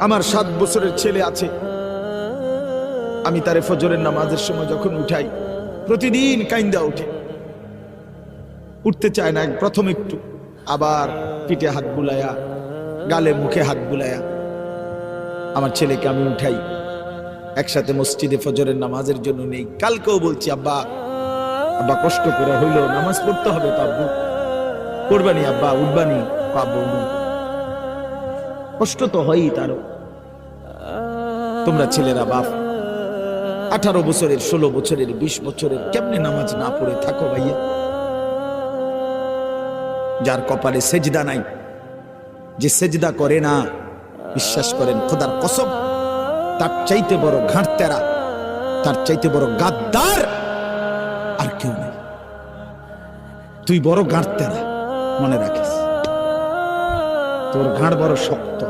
আমার 7 বছরের ছেলে আছে, আমি তারে ফজরের নামাজের সময় যখন উঠাই প্রতিদিন কাইন্দা উঠে, উঠতে চায় না। প্রথম একটু, আবার পিঠে হাত বুলায়া, গালে মুখে হাত বুলায়া আমার ছেলেকে আমি উঠাই, একসাথে মসজিদে ফজরের নামাজের জন্য নেই। কালকেও বলছি, আব্বা আব্বা কষ্ট করে হইলো নামাজ পড়তে হবে তো, আব্বু পড়বানি, আব্বা উঠবানি, আব্বু কষ্ট তো হয়ই তারও। তোমরা ছেলেরা বাপ 18 বছরের, 16 বছরের, 20 বছরের কেমনে নামাজ না পড়ে থাকো ভাইয়া? যার কপালে সেজদা নাই, যে সেজদা করে না, বিশ্বাস করেন খোদার কসম, তার চাইতে বড় ঘাটতেরা, তার চাইতে বড় গাদ্দার আর কেউ নেই। তুই বড় গাঁটতেরা, মনে রাখিস, তোর ঘাড় বড় শক্ত।